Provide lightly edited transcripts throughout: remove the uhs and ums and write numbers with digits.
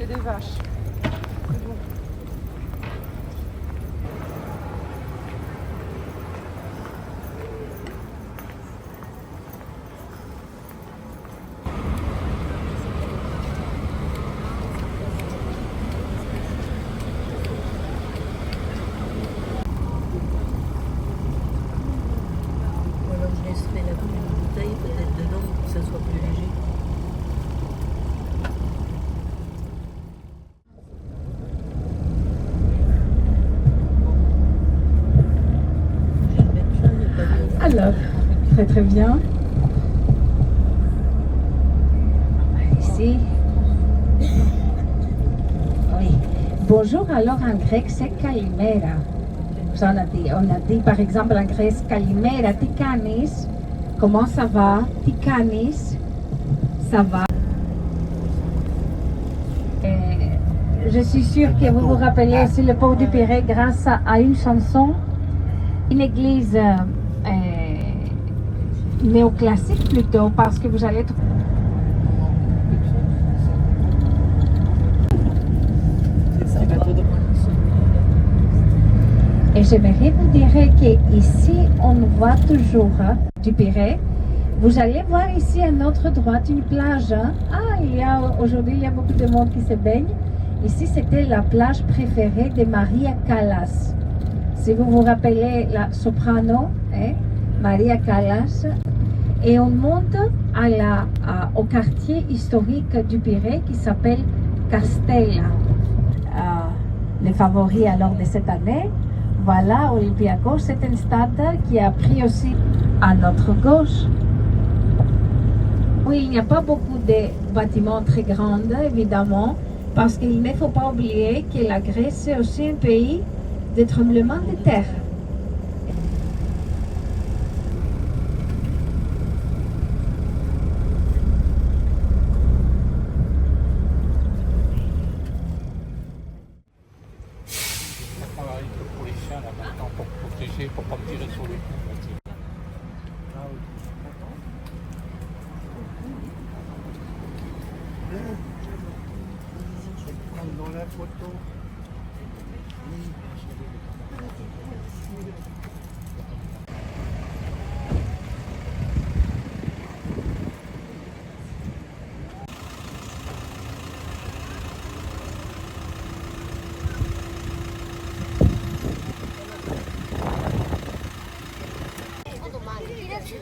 c'est des vaches. C'est bon. Alors, très très bien. Ici. Oui. Bonjour, alors en grec c'est kalimera. On a dit par exemple en grec kalimera, τι κάνεις, comment ça va, τι κάνεις, ça va. Je suis sûre que vous vous rappelez aussi le port du Pirée grâce à une chanson, une église néoclassique plutôt, parce que vous allez trouver. Et j'aimerais vous dire qu'ici, on voit toujours du Pirée. Vous allez voir ici à notre droite une plage. Aujourd'hui, il y a beaucoup de monde qui se baigne. Ici, c'était la plage préférée de Maria Callas. Si vous vous rappelez la soprano, Maria Callas. Et on monte au quartier historique du Pirée qui s'appelle Castella. Les favoris alors de cette année, voilà, Olympiakos, c'est un stade qui a pris aussi à notre gauche. Oui, il n'y a pas beaucoup de bâtiments très grands, évidemment, parce qu'il ne faut pas oublier que la Grèce, c'est aussi un pays de tremblements de terre. Pour les chiens là maintenant pour protéger, pour pas me tirer sur les coups. Dans la photo.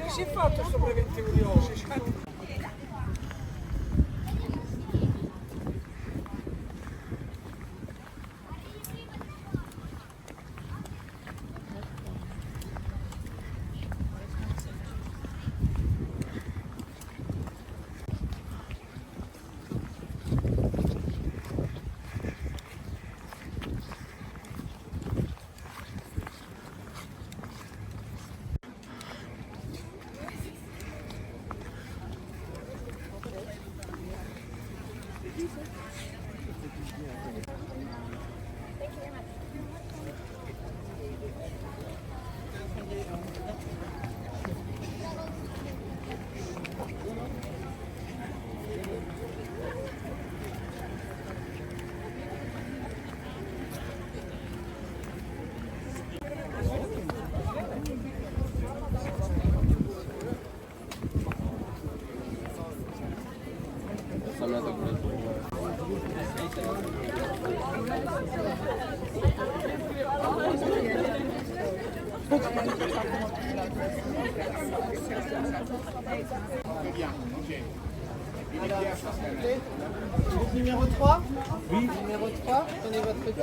Si è fatto questo preventivo di oggi? Numéro 3 Oui. Numéro 3, prenez votre petit.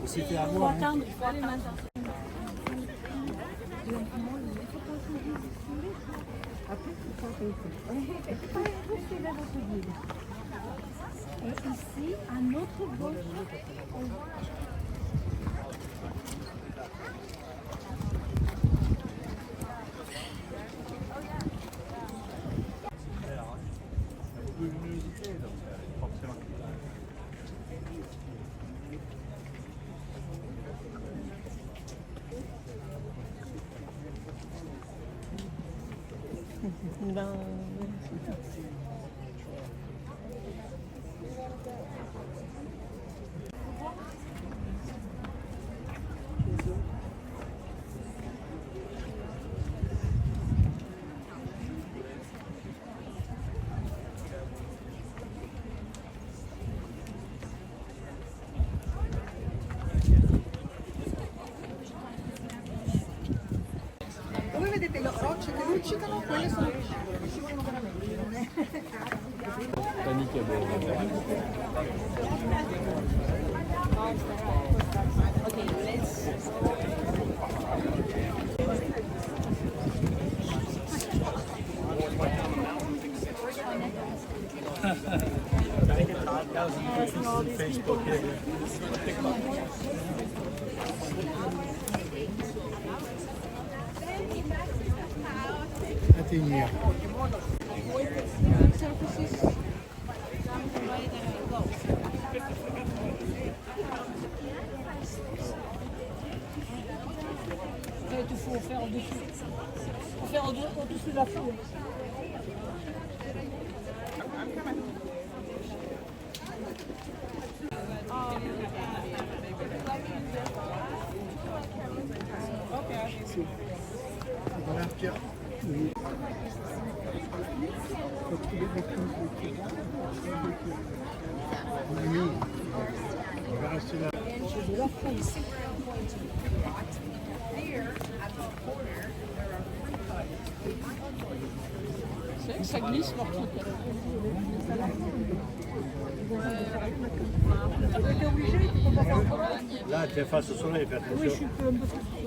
C'était à moi. Attendre, il faut aller maintenant. Et ici, à notre gauche, on voit... Ben, come vedete le rocce che luccicano, quelle sono che scivolano veramente. Panique à bord. Atteignir. Il faut faire au-dessus. Il faut faire au-dessus de la foule. Voilà, tiens. Oui. Faut trouver des clous. Oui. On va rester là. C'est vrai que ça glisse leur truc. Là, tu es face au soleil, fais attention. Oui, je suis un peu plus sur le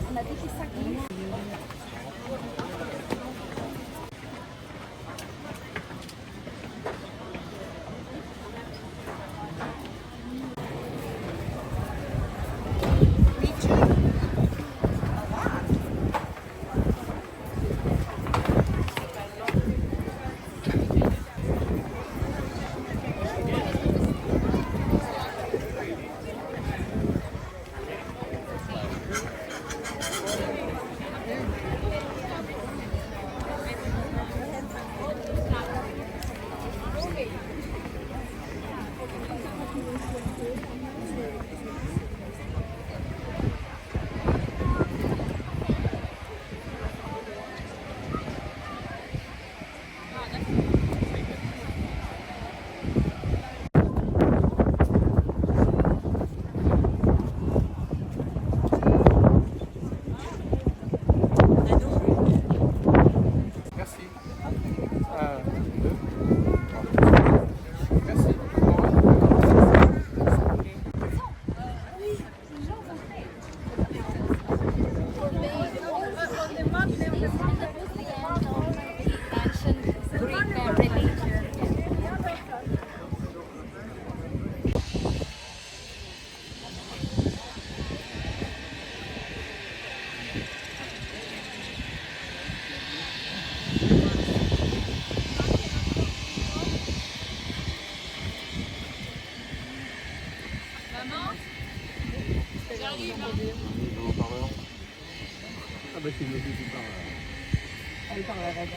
On a dit que ça glisse. Ah bah c'est une musique qui parle. Elle parle arabe.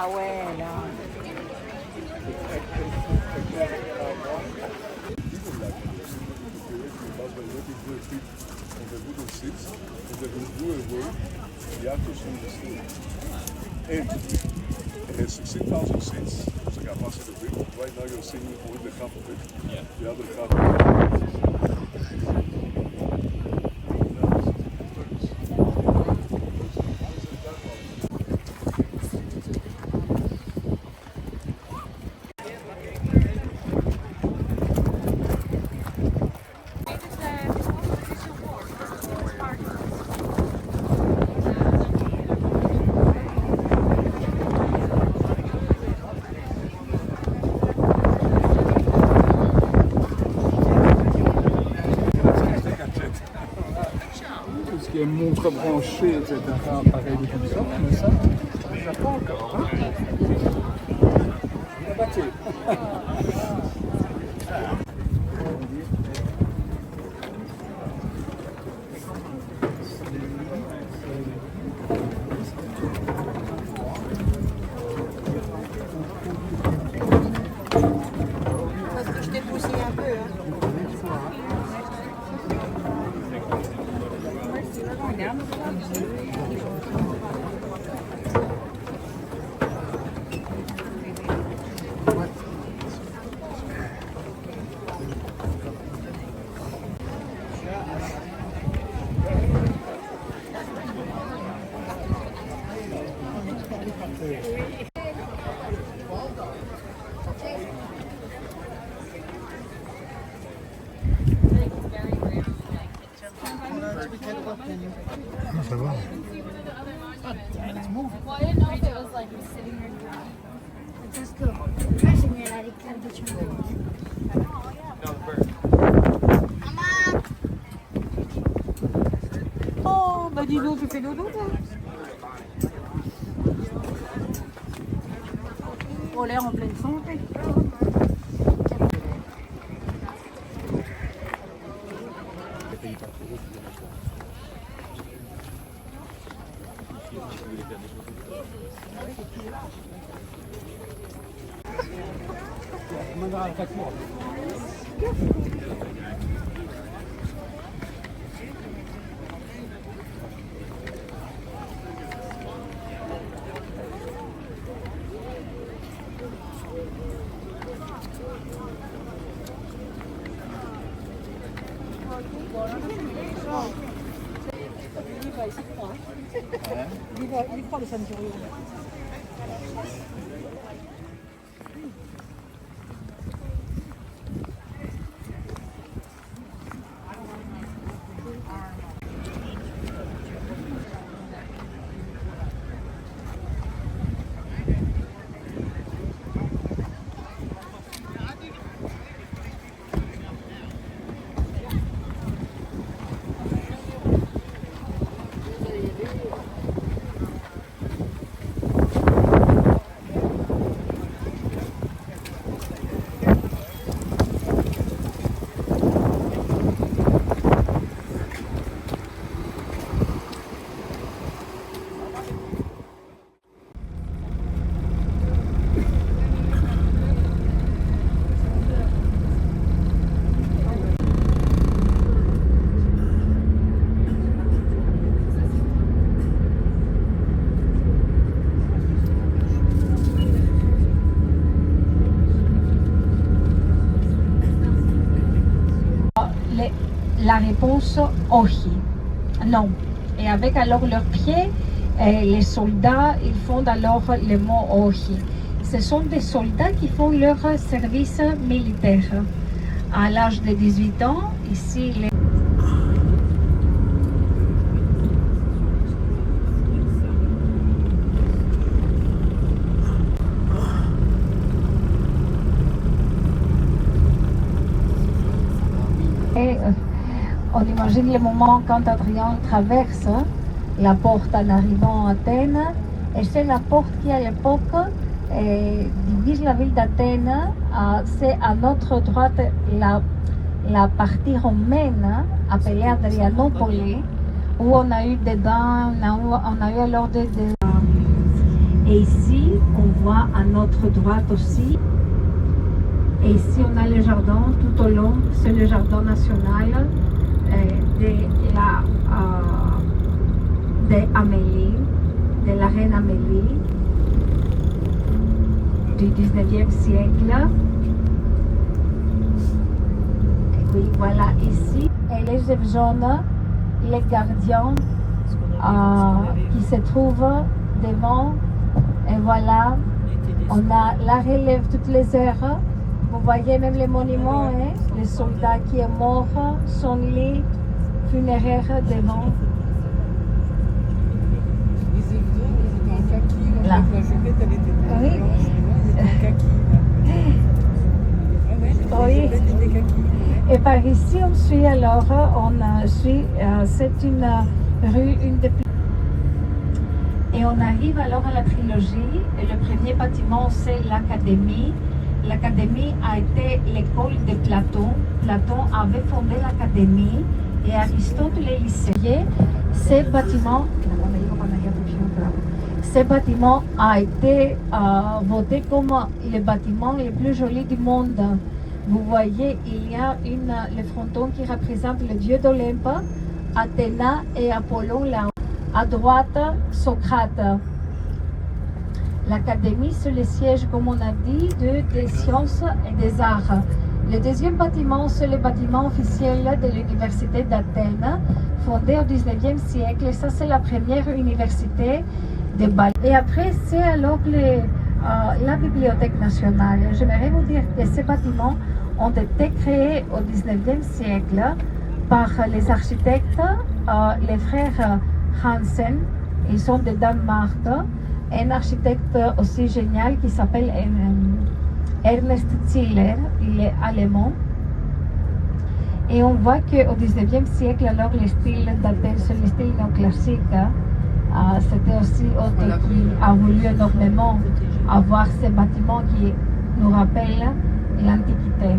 Ah ouais, là. En it has 16,000 seats, dus ik ga passen de big. Right now you're singing with the half of it. Yeah. The other half. Tout ce qui est montre branchée, etc. Appareil de toute sorte, mais ça, je ne pas encore. Hein? On a battu. Parce que je t'ai poussé un peu. Hein. Ça va. Well, I didn't know if it was like sitting here. Let's go. Pressing it at it. Oh, bah dis donc, tu fais dodo, toi. Oh, l'air en pleine santé. Il croit le Centurion. La réponse ohi, non. Et avec alors leurs pieds, les soldats, ils font alors le mot ohi. Ce sont des soldats qui font leur service militaire. À l'âge de 18 ans, ici, les on imagine le moment quand Adrien traverse la porte en arrivant à Athènes. Et c'est la porte qui, à l'époque, divise la ville d'Athènes. C'est à notre droite la partie romaine appelée Adrianopolis, où on a eu dedans, on a eu alors Et ici, on voit à notre droite aussi. Et ici, on a le jardin tout au long. C'est le jardin national d'Amélie, de la reine Amélie du 19e siècle. Et puis voilà ici. Et les jaunes, les gardiens qui se trouvent devant. Et voilà, on a la relève toutes les heures. Vous voyez même les monuments, hein? Le soldat qui est mort, son lit funéraire devant. Là. Oui. Oui. Et par ici, on suit alors, c'est une rue, une des plus. Et on arrive alors à la trilogie. Et le premier bâtiment, c'est l'Académie. L'Académie a été l'école de Platon. Platon avait fondé l'Académie et Aristote les lycées. Ce bâtiment a été voté comme le bâtiment le plus joli du monde. Vous voyez, il y a le fronton qui représente le dieu d'Olympe, Athéna et Apollon là. À droite, Socrate. L'Académie, c'est le siège, comme on a dit, des sciences et des arts. Le deuxième bâtiment, c'est le bâtiment officiel de l'Université d'Athènes, fondée au 19e siècle. Ça, c'est la première université de Bâle. Et après, c'est alors la Bibliothèque nationale. J'aimerais vous dire que ces bâtiments ont été créés au 19e siècle par les architectes, les frères Hansen. Ils sont de Danemark. Un architecte aussi génial qui s'appelle Ernest Ziller, il est allemand. Et on voit qu'au 19e siècle, alors le style d'Athènes, c'est le style néoclassique. C'était aussi autre qui a voulu énormément avoir ces bâtiments qui nous rappellent l'Antiquité.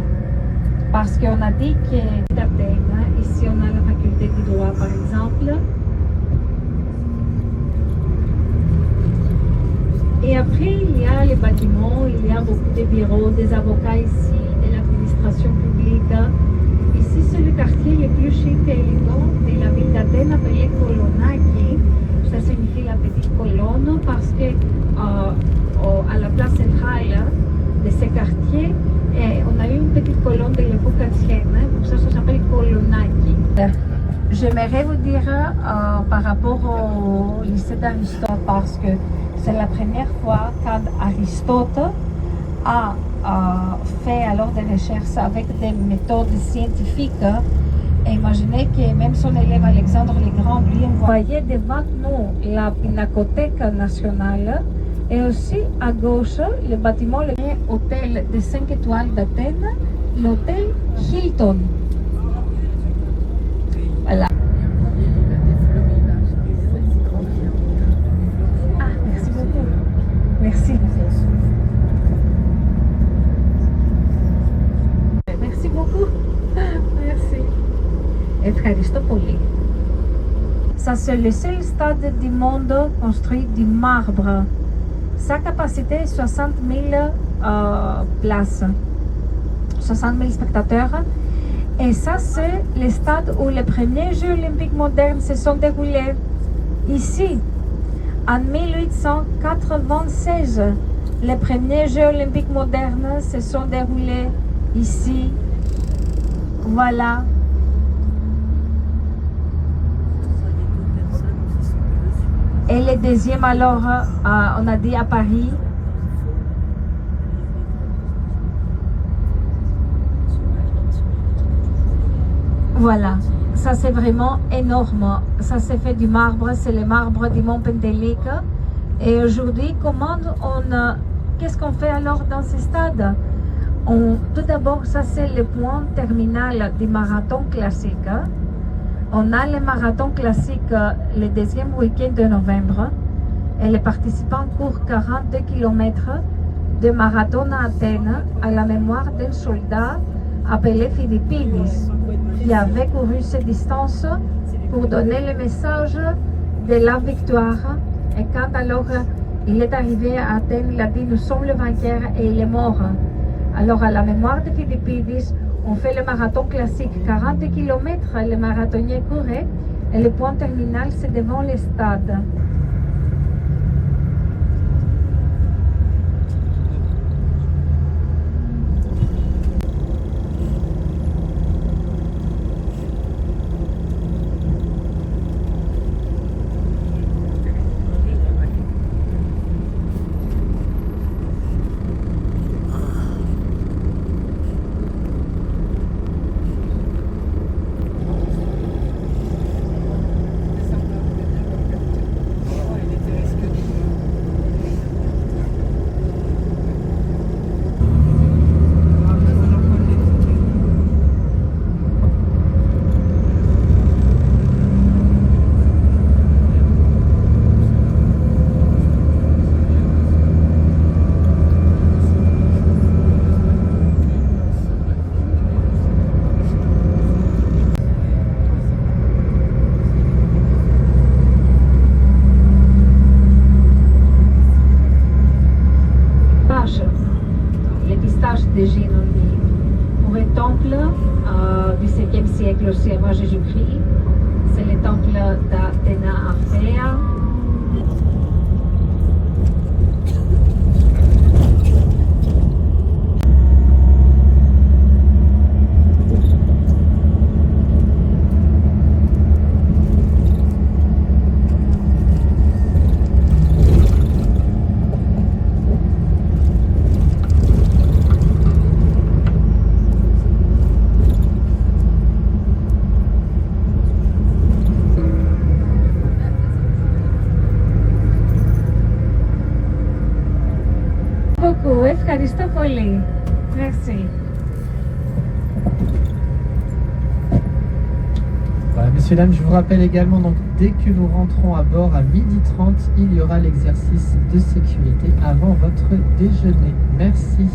Parce qu'on a dit que d'Athènes, ici on a la faculté du droit par exemple. Et après, il y a les bâtiments, il y a beaucoup de bureaux, des avocats ici, de l'administration publique. Ici, c'est le quartier le plus chic et élégant de la ville d'Athènes, appelé Kolonaki. Ça signifie la petite colonne parce que à la place centrale de ce quartier, on a eu une petite colonne de l'époque ancienne, pour ça s'appelle Kolonaki. J'aimerais vous dire par rapport au lycée d'Aristote, parce que c'est la première fois qu'Aristote a fait alors des recherches avec des méthodes scientifiques. Et imaginez que même son élève Alexandre le Grand, lui, on voyait devant nous la Pinacothèque nationale et aussi à gauche le bâtiment, le hôtel de 5 étoiles d'Athènes, l'hôtel Hilton. Voilà. Merci beaucoup. Merci. Merci beaucoup. Merci. Ευχαριστώ πολύ. Ça, c'est le seul stade du monde construit du marbre. Sa capacité est 60 000 places, 60 000 spectateurs. Et ça, c'est le stade où les premiers Jeux olympiques modernes se sont déroulés. Ici, en 1896, les premiers Jeux olympiques modernes se sont déroulés ici. Voilà. Et le deuxième, alors, on a dit à Paris. Voilà, ça c'est vraiment énorme. Ça c'est fait du marbre, c'est le marbre du Mont Pentélique. Et aujourd'hui, qu'est-ce qu'on fait alors dans ce stade? Tout d'abord, ça c'est le point terminal du marathon classique. On a le marathon classique le deuxième week-end de novembre. Et les participants courent 42 km de marathon à Athènes à la mémoire d'un soldat appelé Philippidis, qui avait couru cette distance pour donner le message de la victoire. Et quand alors Il est arrivé à Athènes, il a dit nous sommes le vainqueur et il est mort. Alors à la mémoire de Philippidis, on fait le marathon classique, 40 km, les marathoniens couraient et le point terminal c'est devant le stade. Les pistaches d'Égine, on dit. Pour un temple du 7e siècle aussi avant Jésus-Christ, c'est le temple d'Athéna à Phéa. Ευχαριστώ πολύ. Merci. Voilà, messieurs, dames, je vous rappelle également, donc, dès que nous rentrons à bord à 12h30, il y aura l'exercice de sécurité avant votre déjeuner. Merci.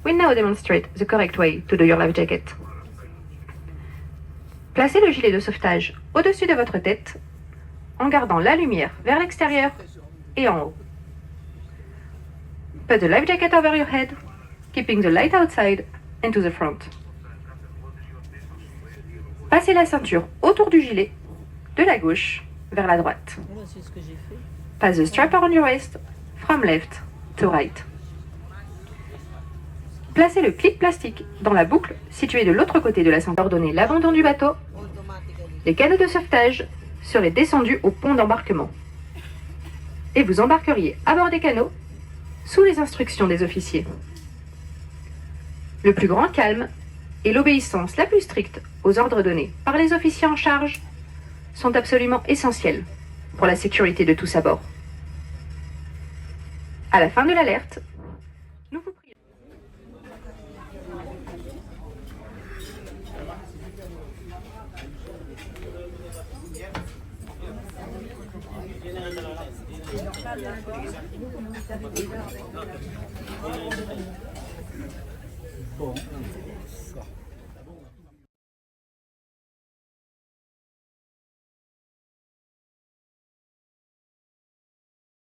We now demonstrate the correct way to do your life jacket. Placez le gilet de sauvetage au-dessus de votre tête en gardant la lumière vers l'extérieur et en haut. Put the life jacket over your head, keeping the light outside and to the front. Passez la ceinture autour du gilet de la gauche vers la droite. Pass the strap around your waist from left to right. Placez le clip plastique dans la boucle située de l'autre côté de la ceinture. Ordonnez l'abandon du bateau. Les canaux de sauvetage seraient descendus au pont d'embarquement. Et vous embarqueriez à bord des canaux sous les instructions des officiers. Le plus grand calme et l'obéissance la plus stricte aux ordres donnés par les officiers en charge sont absolument essentiels pour la sécurité de tous à bord. À la fin de l'alerte, nous vous prions. Bon, ça.